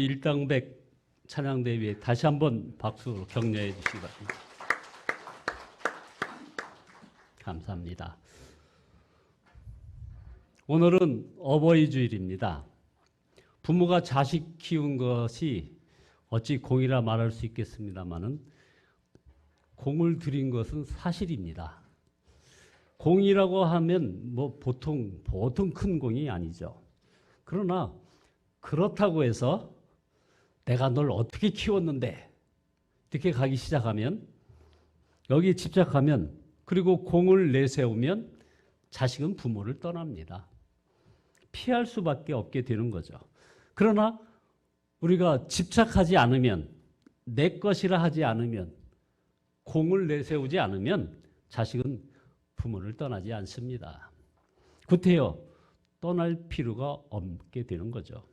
일당백 찬양대회에 다시 한번 박수로 격려해 주시기 바랍니다. 감사합니다. 오늘은 어버이 주일입니다. 부모가 자식 키운 것이 어찌 공이라 말할 수 있겠습니다마는 공을 들인 것은 사실입니다. 공이라고 하면 뭐 보통 큰 공이 아니죠. 그러나 그렇다고 해서 내가 널 어떻게 키웠는데 이렇게 가기 시작하면, 여기에 집착하면, 그리고 공을 내세우면 자식은 부모를 떠납니다. 피할 수밖에 없게 되는 거죠. 그러나 우리가 집착하지 않으면, 내 것이라 하지 않으면, 공을 내세우지 않으면 자식은 부모를 떠나지 않습니다. 구태여 떠날 필요가 없게 되는 거죠.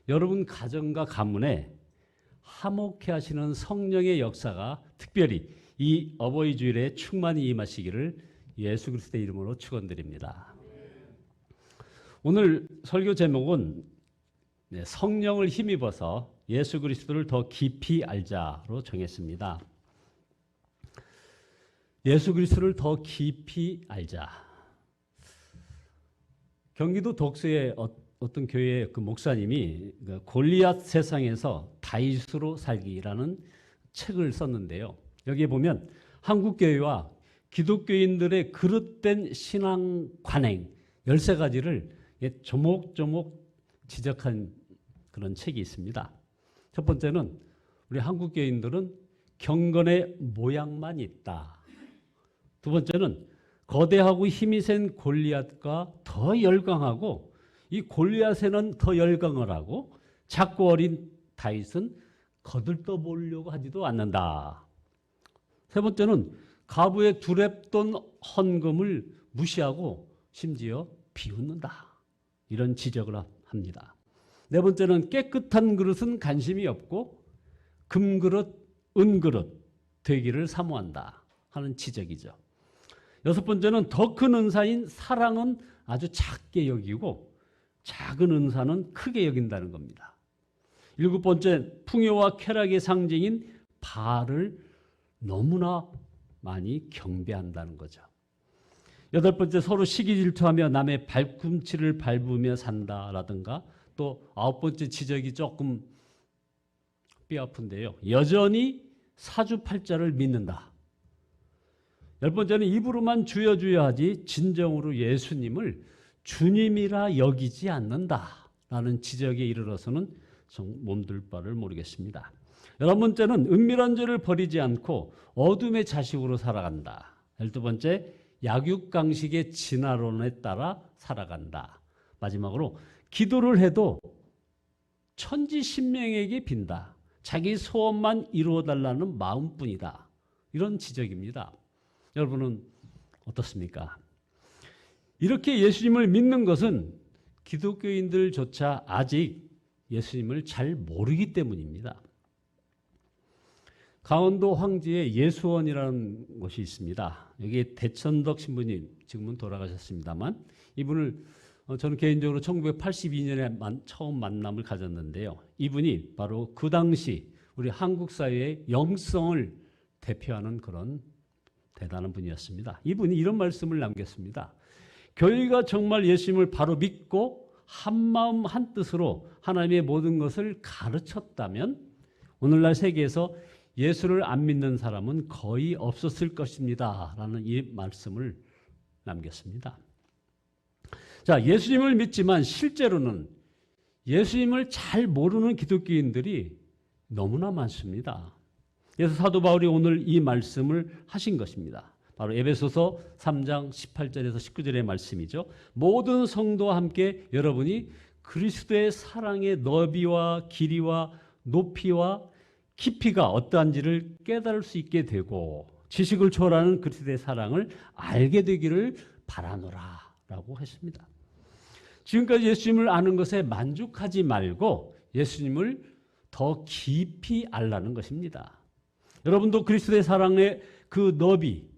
여러분 가정과 가문에 화목해 하시는 성령의 역사가 특별히 이 어버이 주일에 충만히 임하시기를 예수 그리스도의 이름으로 축원드립니다. 오늘 설교 제목은 성령을 힘입어서 예수 그리스도를 더 깊이 알자로 정했습니다. 예수 그리스도를 더 깊이 알자. 경기도 독서의 어떤 교회의 그 목사님이 골리앗 세상에서 다윗으로 살기라는 책을 썼는데요. 여기에 보면 한국 교회와 기독교인들의 그릇된 신앙 관행 13가지를 조목조목 지적한 그런 책이 있습니다. 첫 번째는 우리 한국 교인들은 경건의 모양만 있다. 두 번째는 거대하고 힘이 센 골리앗과 더 열광하고 이 골리앗에는 더 열광을 하고 작고 어린 다윗은 거들떠 보려고 하지도 않는다. 세 번째는 가부의 두렵던 헌금을 무시하고 심지어 비웃는다. 이런 지적을 합니다. 네 번째는 깨끗한 그릇은 관심이 없고 금그릇, 은그릇 되기를 사모한다 하는 지적이죠. 여섯 번째는 더 큰 은사인 사랑은 아주 작게 여기고 작은 은사는 크게 여긴다는 겁니다. 일곱 번째, 풍요와 쾌락의 상징인 바알을 너무나 많이 경배한다는 거죠. 여덟 번째, 서로 시기 질투하며 남의 발꿈치를 밟으며 산다라든가, 또 아홉 번째 지적이 조금 뼈아픈데요. 여전히 사주팔자를 믿는다. 열 번째는 입으로만 주여 주여 하지 진정으로 예수님을 주님이라 여기지 않는다라는 지적에 이르러서는 몸둘 바를 모르겠습니다. 11번째는 은밀한 죄를 버리지 않고 어둠의 자식으로 살아간다. 12번째, 약육강식의 진화론에 따라 살아간다. 마지막으로 기도를 해도 천지신명에게 빈다. 자기 소원만 이루어달라는 마음뿐이다. 이런 지적입니다. 여러분은 어떻습니까? 이렇게 예수님을 믿는 것은 기독교인들조차 아직 예수님을 잘 모르기 때문입니다. 강원도 황지에 예수원이라는 곳이 있습니다. 여기에 대천덕 신부님, 지금은 돌아가셨습니다만, 이분을 저는 개인적으로 1982년에 처음 만남을 가졌는데요. 이분이 바로 그 당시 우리 한국 사회의 영성을 대표하는 그런 대단한 분이었습니다. 이분이 이런 말씀을 남겼습니다. 교회가 정말 예수님을 바로 믿고 한마음 한뜻으로 하나님의 모든 것을 가르쳤다면 오늘날 세계에서 예수를 안 믿는 사람은 거의 없었을 것입니다. 라는 이 말씀을 남겼습니다. 자, 예수님을 믿지만 실제로는 예수님을 잘 모르는 기독교인들이 너무나 많습니다. 그래서 사도 바울이 오늘 이 말씀을 하신 것입니다. 바로 에베소서 3장 18절에서 19절의 말씀이죠. 모든 성도와 함께 여러분이 그리스도의 사랑의 너비와 길이와 높이와 깊이가 어떠한지를 깨달을 수 있게 되고 지식을 초월하는 그리스도의 사랑을 알게 되기를 바라노라 라고 했습니다. 지금까지 예수님을 아는 것에 만족하지 말고 예수님을 더 깊이 알라는 것입니다. 여러분도 그리스도의 사랑의 그 너비,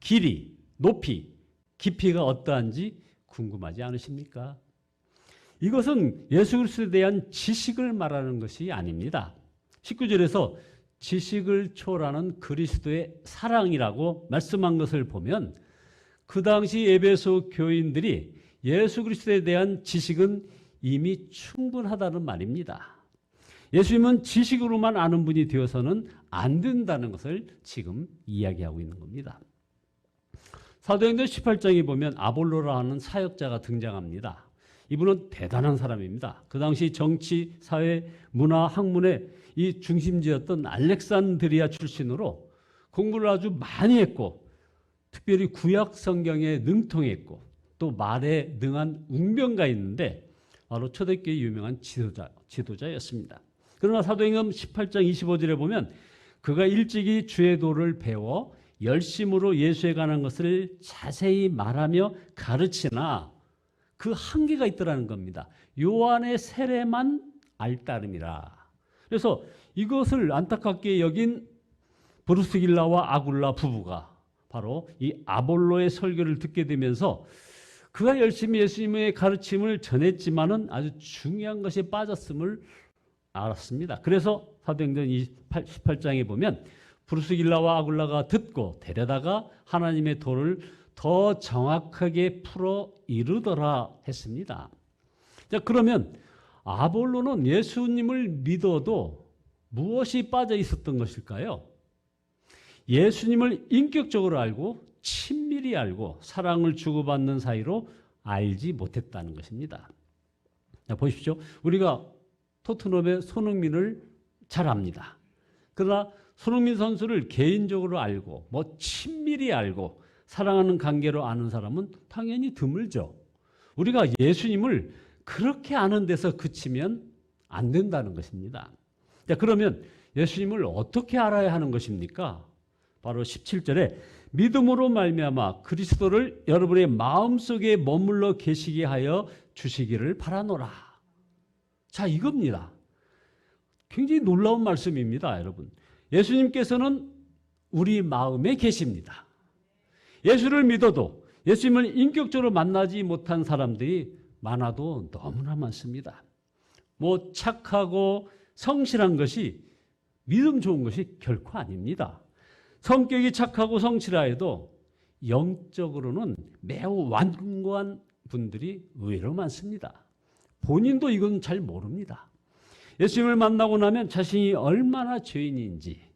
길이, 높이, 깊이가 어떠한지 궁금하지 않으십니까? 이것은 예수 그리스도에 대한 지식을 말하는 것이 아닙니다. 19절에서 지식을 초월하는 그리스도의 사랑이라고 말씀한 것을 보면 그 당시 에베소 교인들이 예수 그리스도에 대한 지식은 이미 충분하다는 말입니다. 예수님은 지식으로만 아는 분이 되어서는 안 된다는 것을 지금 이야기하고 있는 겁니다. 사도행전 18장에 보면 아볼로라 하는 사역자가 등장합니다. 이분은 대단한 사람입니다. 그 당시 정치, 사회, 문화, 학문의 이 중심지였던 알렉산드리아 출신으로 공부를 아주 많이 했고 특별히 구약 성경에 능통했고 또 말에 능한 웅변가였는데 바로 초대교회의 유명한 지도자였습니다. 그러나 사도행전 18장 25절에 보면 그가 일찍이 주의 도를 배워 열심으로 예수에 관한 것을 자세히 말하며 가르치나 그 한계가 있더라는 겁니다. 요한의 세례만 알 따름이라. 그래서 이것을 안타깝게 여긴 브루스길라와 아굴라 부부가 바로 이 아볼로의 설교를 듣게 되면서 그가 열심히 예수님의 가르침을 전했지만은 아주 중요한 것이 빠졌음을 알았습니다. 그래서 사도행전 18장에 보면 브루스길라와 아굴라가 듣고 데려다가 하나님의 도를 더 정확하게 풀어 이루더라 했습니다. 자, 그러면 아볼로는 예수님을 믿어도 무엇이 빠져 있었던 것일까요? 예수님을 인격적으로 알고 친밀히 알고 사랑을 주고받는 사이로 알지 못했다는 것입니다. 자, 보십시오. 우리가 토트넘의 손흥민을 잘 압니다. 그러나 손흥민 선수를 개인적으로 알고 친밀히 알고 사랑하는 관계로 아는 사람은 당연히 드물죠. 우리가 예수님을 그렇게 아는 데서 그치면 안 된다는 것입니다. 자, 그러면 예수님을 어떻게 알아야 하는 것입니까? 바로 17절에 믿음으로 말미암아 그리스도를 여러분의 마음속에 머물러 계시게 하여 주시기를 바라노라. 자, 이겁니다. 굉장히 놀라운 말씀입니다, 여러분. 예수님께서는 우리 마음에 계십니다. 예수를 믿어도 예수님을 인격적으로 만나지 못한 사람들이 많아도 너무나 많습니다. 착하고 성실한 것이 믿음 좋은 것이 결코 아닙니다. 성격이 착하고 성실하여도 영적으로는 매우 완고한 분들이 의외로 많습니다. 본인도 이건 잘 모릅니다. 예수님을 만나고 나면 자신이 얼마나 죄인인지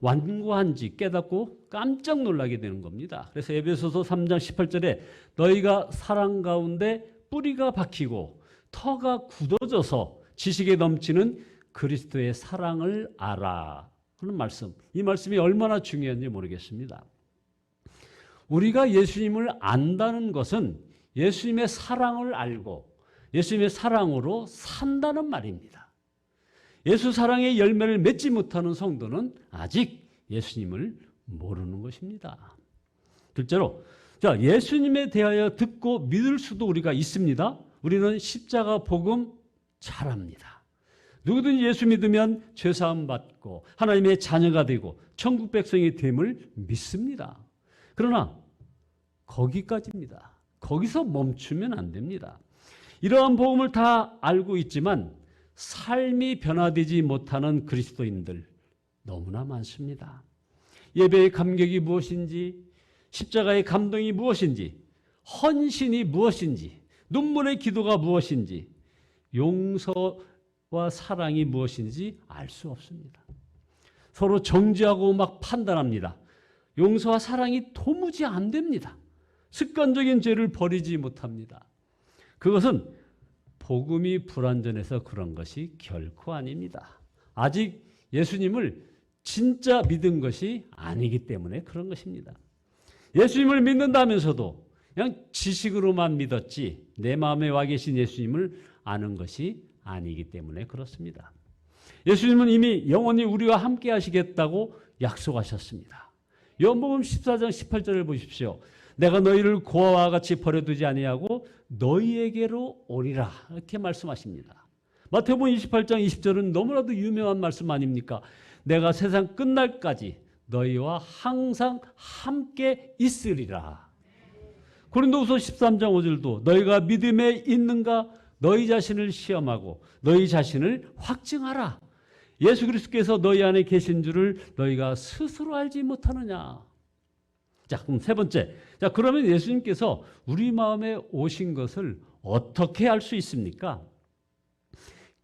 완고한지 깨닫고 깜짝 놀라게 되는 겁니다. 그래서 에베소서 3장 18절에 너희가 사랑 가운데 뿌리가 박히고 터가 굳어져서 지식에 넘치는 그리스도의 사랑을 알아 하는 말씀. 이 말씀이 얼마나 중요한지 모르겠습니다. 우리가 예수님을 안다는 것은 예수님의 사랑을 알고 예수님의 사랑으로 산다는 말입니다. 예수 사랑의 열매를 맺지 못하는 성도는 아직 예수님을 모르는 것입니다. 둘째로, 예수님에 대하여 듣고 믿을 수도 우리가 있습니다. 우리는 십자가 복음 잘합니다. 누구든지 예수 믿으면 죄사함 받고 하나님의 자녀가 되고 천국 백성이 됨을 믿습니다. 그러나 거기까지입니다. 거기서 멈추면 안 됩니다. 이러한 복음을 다 알고 있지만 삶이 변화되지 못하는 그리스도인들 너무나 많습니다. 예배의 감격이 무엇인지, 십자가의 감동이 무엇인지, 헌신이 무엇인지, 눈물의 기도가 무엇인지, 용서와 사랑이 무엇인지 알 수 없습니다. 서로 정죄하고 판단합니다. 용서와 사랑이 도무지 안 됩니다. 습관적인 죄를 버리지 못합니다. 그것은 복음이 불완전해서 그런 것이 결코 아닙니다. 아직 예수님을 진짜 믿은 것이 아니기 때문에 그런 것입니다. 예수님을 믿는다면서도 그냥 지식으로만 믿었지 내 마음에 와 계신 예수님을 아는 것이 아니기 때문에 그렇습니다. 예수님은 이미 영원히 우리와 함께 하시겠다고 약속하셨습니다. 요한복음 14장 18절을 보십시오. 내가 너희를 고아와 같이 버려두지 아니하고 너희에게로 오리라 이렇게 말씀하십니다. 마태복음 28장 20절은 너무나도 유명한 말씀 아닙니까? 내가 세상 끝날까지 너희와 항상 함께 있으리라. 고린도후서 13장 5절도 너희가 믿음에 있는가 너희 자신을 시험하고 너희 자신을 확증하라. 예수 그리스도께서 너희 안에 계신 줄을 너희가 스스로 알지 못하느냐. 자, 그럼 세 번째. 자, 그러면 예수님께서 우리 마음에 오신 것을 어떻게 알 수 있습니까?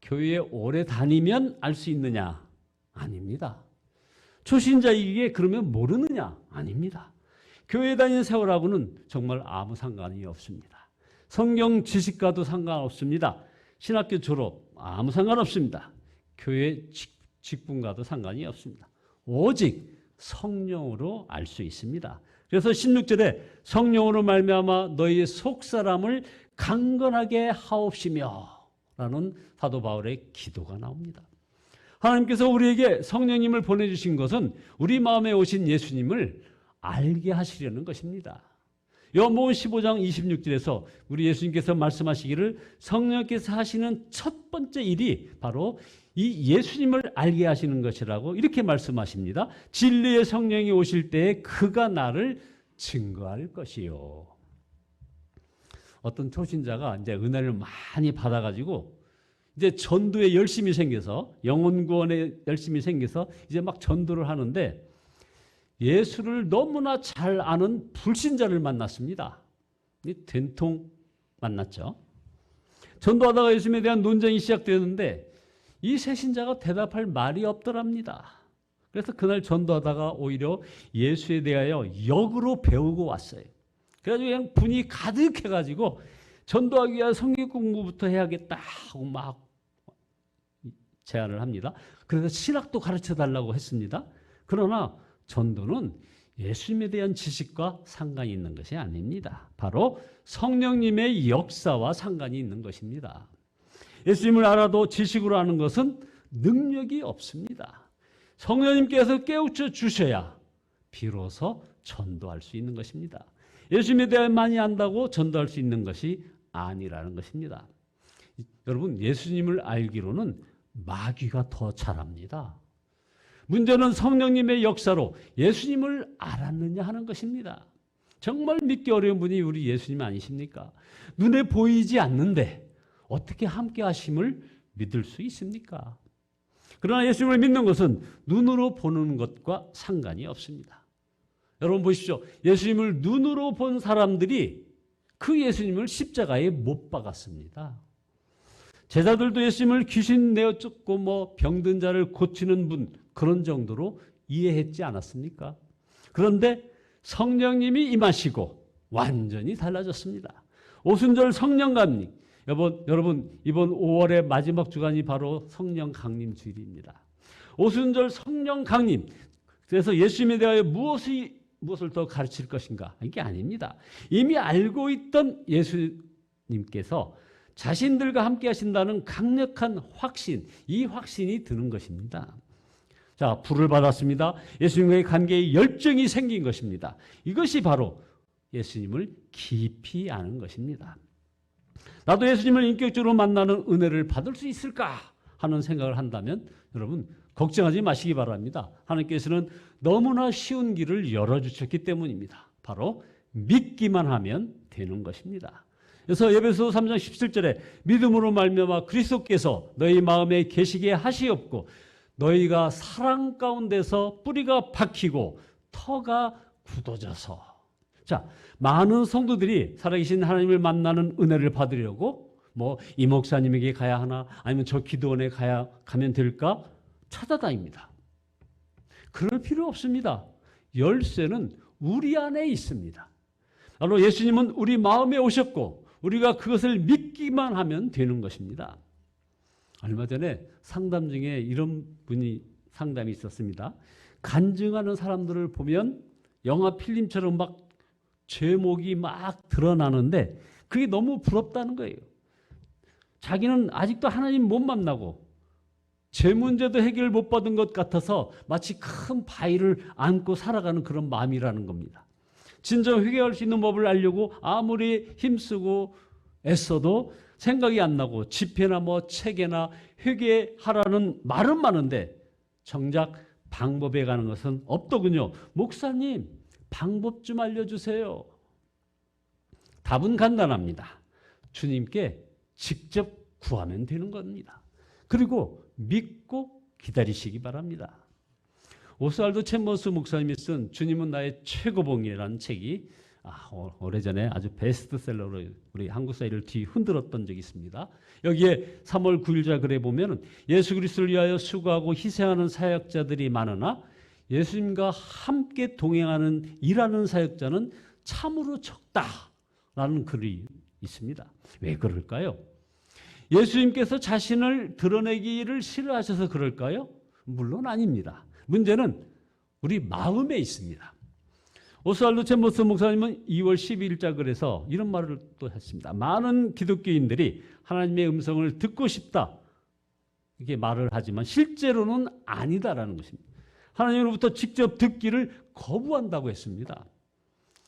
교회에 오래 다니면 알 수 있느냐? 아닙니다. 초신자이기에 그러면 모르느냐? 아닙니다. 교회 다니는 세월하고는 정말 아무 상관이 없습니다. 성경 지식과도 상관없습니다. 신학교 졸업 아무 상관없습니다. 교회 직분과도 상관이 없습니다. 오직 성령으로 알 수 있습니다. 그래서 16절에 성령으로 말미암아 너희의 속사람을 강건하게 하옵시며 라는 사도 바울의 기도가 나옵니다. 하나님께서 우리에게 성령님을 보내주신 것은 우리 마음에 오신 예수님을 알게 하시려는 것입니다. 요한복음 15장 26절에서 우리 예수님께서 말씀하시기를 성령께서 하시는 첫 번째 일이 바로 이 예수님을 알게 하시는 것이라고 이렇게 말씀하십니다. 진리의 성령이 오실 때에 그가 나를 증거할 것이요. 어떤 초신자가 이제 은혜를 많이 받아가지고 이제 전도에 열심히 생겨서 영혼 구원에 열심히 생겨서 이제 막 전도를 하는데 예수를 너무나 잘 아는 불신자를 만났습니다. 된통 만났죠. 전도하다가 예수님에 대한 논쟁이 시작되었는데 이 새 신자가 대답할 말이 없더랍니다. 그래서 그날 전도하다가 오히려 예수에 대하여 역으로 배우고 왔어요. 그래가지고 그냥 분이 가득해가지고 전도하기 위한 성경 공부부터 해야겠다 하고 막 제안을 합니다. 그래서 신학도 가르쳐달라고 했습니다. 그러나 전도는 예수님에 대한 지식과 상관이 있는 것이 아닙니다. 바로 성령님의 역사와 상관이 있는 것입니다. 예수님을 알아도 지식으로 아는 것은 능력이 없습니다. 성령님께서 깨우쳐 주셔야 비로소 전도할 수 있는 것입니다. 예수님에 대해 많이 안다고 전도할 수 있는 것이 아니라는 것입니다. 여러분, 예수님을 알기로는 마귀가 더 잘합니다. 문제는 성령님의 역사로 예수님을 알았느냐 하는 것입니다. 정말 믿기 어려운 분이 우리 예수님 아니십니까? 눈에 보이지 않는데 어떻게 함께 하심을 믿을 수 있습니까? 그러나 예수님을 믿는 것은 눈으로 보는 것과 상관이 없습니다. 여러분 보십시오. 예수님을 눈으로 본 사람들이 그 예수님을 십자가에 못 박았습니다. 제자들도 예수님을 귀신 내어 쫓고 뭐 병든 자를 고치는 분 그런 정도로 이해했지 않았습니까? 그런데 성령님이 임하시고 완전히 달라졌습니다. 오순절 성령 강림. 여러분 이번 5월의 마지막 주간이 바로 성령 강림 주일입니다. 오순절 성령 강림. 그래서 예수님에 대하여 무엇을 더 가르칠 것인가? 이게 아닙니다. 이미 알고 있던 예수님께서 자신들과 함께 하신다는 강력한 확신, 이 확신이 드는 것입니다. 자, 불을 받았습니다. 예수님과의 관계에 열정이 생긴 것입니다. 이것이 바로 예수님을 깊이 아는 것입니다. 나도 예수님을 인격적으로 만나는 은혜를 받을 수 있을까 하는 생각을 한다면 여러분 걱정하지 마시기 바랍니다. 하나님께서는 너무나 쉬운 길을 열어주셨기 때문입니다. 바로 믿기만 하면 되는 것입니다. 그래서 에베소서 3장 17절에 믿음으로 말미암아 그리스도께서 너희 마음에 계시게 하시옵고 너희가 사랑 가운데서 뿌리가 박히고 터가 굳어져서. 자, 많은 성도들이 살아계신 하나님을 만나는 은혜를 받으려고 뭐 이 목사님에게 가야 하나 아니면 저 기도원에 가면 될까 찾아다닙니다. 그럴 필요 없습니다. 열쇠는 우리 안에 있습니다. 바로 예수님은 우리 마음에 오셨고 우리가 그것을 믿기만 하면 되는 것입니다. 얼마 전에 상담 중에 이런 분이 상담이 있었습니다. 간증하는 사람들을 보면 영화 필름처럼 막 죄목이 막 드러나는데 그게 너무 부럽다는 거예요. 자기는 아직도 하나님 못 만나고 죄 문제도 해결 못 받은 것 같아서 마치 큰 바위를 안고 살아가는 그런 마음이라는 겁니다. 진정 회개할 수 있는 법을 알려고 아무리 힘쓰고 애써도 생각이 안 나고 집회나 뭐 책에나 회개하라는 말은 많은데 정작 방법에 가는 것은 없더군요. 목사님, 방법 좀 알려주세요. 답은 간단합니다. 주님께 직접 구하면 되는 겁니다. 그리고 믿고 기다리시기 바랍니다. 오스왈도 챔버스 목사님이 쓴 주님은 나의 최고봉이라는 책이 오래전에 아주 베스트셀러로 우리 한국 사회를 뒤흔들었던 적이 있습니다. 여기에 3월 9일자 글에 보면 예수 그리스도를 위하여 수고하고 희생하는 사역자들이 많으나 예수님과 함께 동행하는 일하는 사역자는 참으로 적다라는 글이 있습니다. 왜 그럴까요? 예수님께서 자신을 드러내기를 싫어하셔서 그럴까요? 물론 아닙니다. 문제는 우리 마음에 있습니다. 오스왈도 챔버스 목사님은 2월 12일자 글에서 이런 말을 또 했습니다. 많은 기독교인들이 하나님의 음성을 듣고 싶다 이렇게 말을 하지만 실제로는 아니다라는 것입니다. 하나님으로부터 직접 듣기를 거부한다고 했습니다.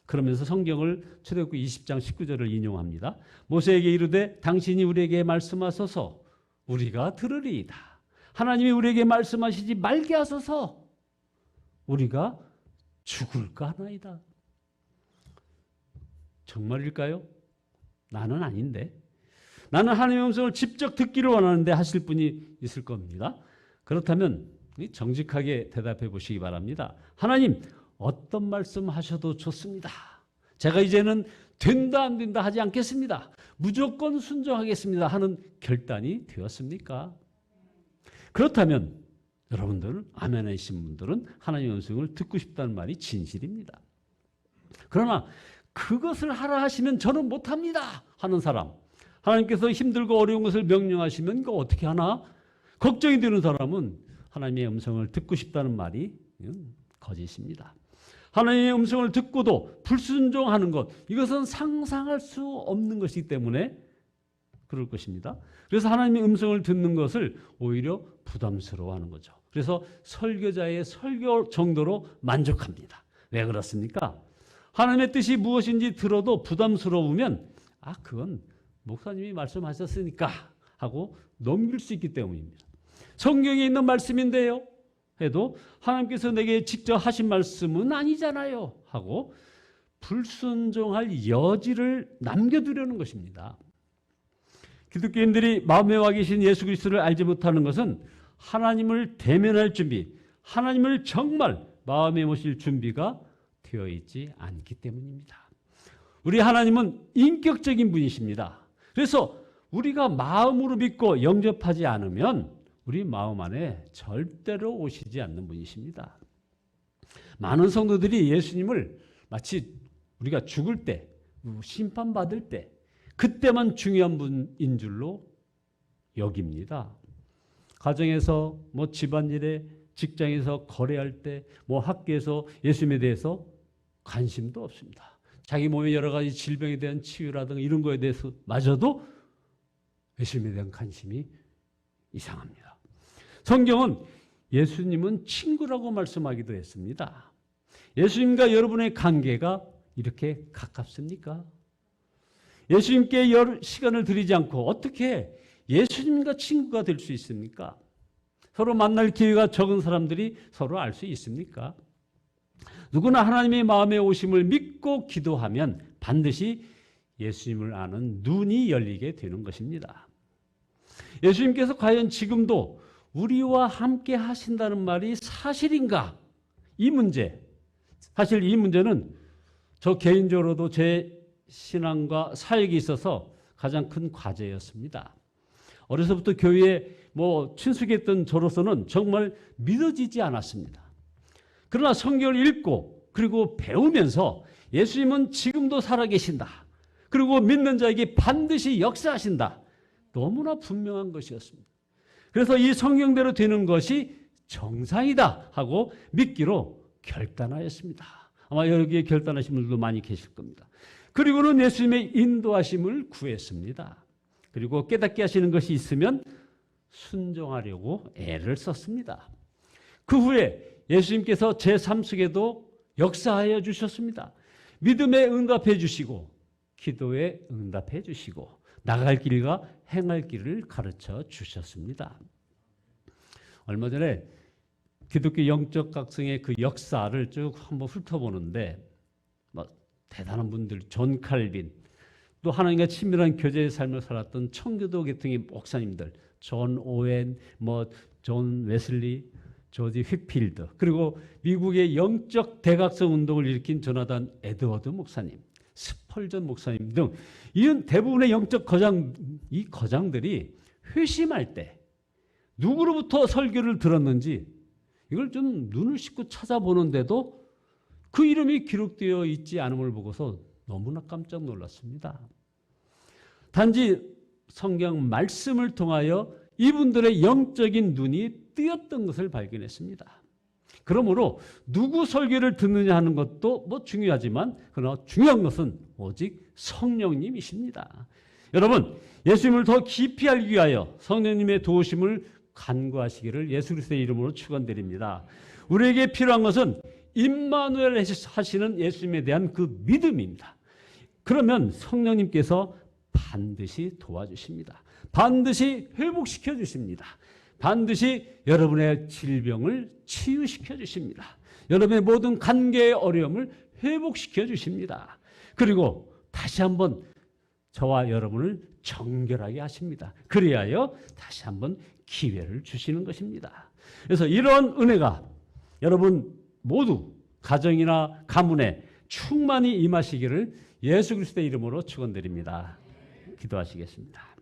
그러면서 성경을 출애굽기 20장 19절을 인용합니다. 모세에게 이르되 당신이 우리에게 말씀하소서 우리가 들으리이다. 하나님이 우리에게 말씀하시지 말게 하소서 우리가 죽을까 하나이다. 정말일까요? 나는 아닌데. 나는 하나님의 음성을 직접 듣기를 원하는데 하실 분이 있을 겁니다. 그렇다면 정직하게 대답해 보시기 바랍니다. 하나님, 어떤 말씀 하셔도 좋습니다. 제가 이제는 된다 안 된다 하지 않겠습니다. 무조건 순종하겠습니다 하는 결단이 되었습니까? 그렇다면 여러분들 아멘 하신 분들은 하나님의 음성을 듣고 싶다는 말이 진실입니다. 그러나 그것을 하라 하시면 저는 못합니다 하는 사람, 하나님께서 힘들고 어려운 것을 명령하시면 이거 어떻게 하나? 걱정이 되는 사람은 하나님의 음성을 듣고 싶다는 말이 거짓입니다. 하나님의 음성을 듣고도 불순종하는 것, 이것은 상상할 수 없는 것이기 때문에 그럴 것입니다. 그래서 하나님의 음성을 듣는 것을 오히려 부담스러워하는 거죠. 그래서 설교자의 설교 정도로 만족합니다. 왜 그렇습니까? 하나님의 뜻이 무엇인지 들어도 부담스러우면 그건 목사님이 말씀하셨으니까 하고 넘길 수 있기 때문입니다. 성경에 있는 말씀인데요 해도 하나님께서 내게 직접 하신 말씀은 아니잖아요 하고 불순종할 여지를 남겨두려는 것입니다. 기독교인들이 마음에 와 계신 예수 그리스도를 알지 못하는 것은 하나님을 대면할 준비, 하나님을 정말 마음에 모실 준비가 되어 있지 않기 때문입니다. 우리 하나님은 인격적인 분이십니다. 그래서 우리가 마음으로 믿고 영접하지 않으면 우리 마음 안에 절대로 오시지 않는 분이십니다. 많은 성도들이 예수님을 마치 우리가 죽을 때, 심판받을 때 그때만 중요한 분인 줄로 여깁니다. 가정에서 집안일에, 직장에서 거래할 때, 학교에서 예수님에 대해서 관심도 없습니다. 자기 몸에 여러 가지 질병에 대한 치유라든가 이런 거에 대해서 마저도 예수님에 대한 관심이 이상합니다. 성경은 예수님은 친구라고 말씀하기도 했습니다. 예수님과 여러분의 관계가 이렇게 가깝습니까? 예수님께 시간을 들이지 않고 어떻게 예수님과 친구가 될 수 있습니까? 서로 만날 기회가 적은 사람들이 서로 알 수 있습니까? 누구나 하나님의 마음에 오심을 믿고 기도하면 반드시 예수님을 아는 눈이 열리게 되는 것입니다. 예수님께서 과연 지금도 우리와 함께 하신다는 말이 사실인가? 이 문제, 사실 이 문제는 저 개인적으로도 제 신앙과 사역에 있어서 가장 큰 과제였습니다. 어려서부터 교회에 친숙했던 저로서는 정말 믿어지지 않았습니다. 그러나 성경을 읽고 그리고 배우면서 예수님은 지금도 살아계신다. 그리고 믿는 자에게 반드시 역사하신다. 너무나 분명한 것이었습니다. 그래서 이 성경대로 되는 것이 정상이다 하고 믿기로 결단하였습니다. 아마 여기에 결단하신 분들도 많이 계실 겁니다. 그리고는 예수님의 인도하심을 구했습니다. 그리고 깨닫게 하시는 것이 있으면 순종하려고 애를 썼습니다. 그 후에 예수님께서 제 삶 속에도 역사하여 주셨습니다. 믿음에 응답해 주시고 기도에 응답해 주시고 나갈 길과 행할 길을 가르쳐 주셨습니다. 얼마 전에 기독교 영적 각성의 그 역사를 쭉 한번 훑어보는데 대단한 분들, 존 칼빈, 또 하나님과 친밀한 교제의 삶을 살았던 청교도 계통의 목사님들, 존 오웬, 존 웨슬리, 조지 휘필드, 그리고 미국의 영적 대각성 운동을 일으킨 조나단 에드워드 목사님, 스펄전 목사님 등 이런 대부분의 영적 이 거장들이 회심할 때 누구로부터 설교를 들었는지 이걸 좀 눈을 씻고 찾아보는데도 그 이름이 기록되어 있지 않음을 보고서 너무나 깜짝 놀랐습니다. 단지 성경 말씀을 통하여 이분들의 영적인 눈이 뜨였던 것을 발견했습니다. 그러므로 누구 설교를 듣느냐 하는 것도 중요하지만 그러나 중요한 것은 오직 성령님이십니다. 여러분, 예수님을 더 깊이 알기 위하여 성령님의 도우심을 간구하시기를 예수 그리스도의 이름으로 축원드립니다. 우리에게 필요한 것은 임마누엘 하시는 예수님에 대한 그 믿음입니다. 그러면 성령님께서 반드시 도와주십니다. 반드시 회복시켜 주십니다. 반드시 여러분의 질병을 치유시켜 주십니다. 여러분의 모든 관계의 어려움을 회복시켜 주십니다. 그리고 다시 한번 저와 여러분을 정결하게 하십니다. 그리하여 다시 한번 기회를 주시는 것입니다. 그래서 이런 은혜가 여러분 모두 가정이나 가문에 충만히 임하시기를 예수 그리스도의 이름으로 축원드립니다. 기도하시겠습니다.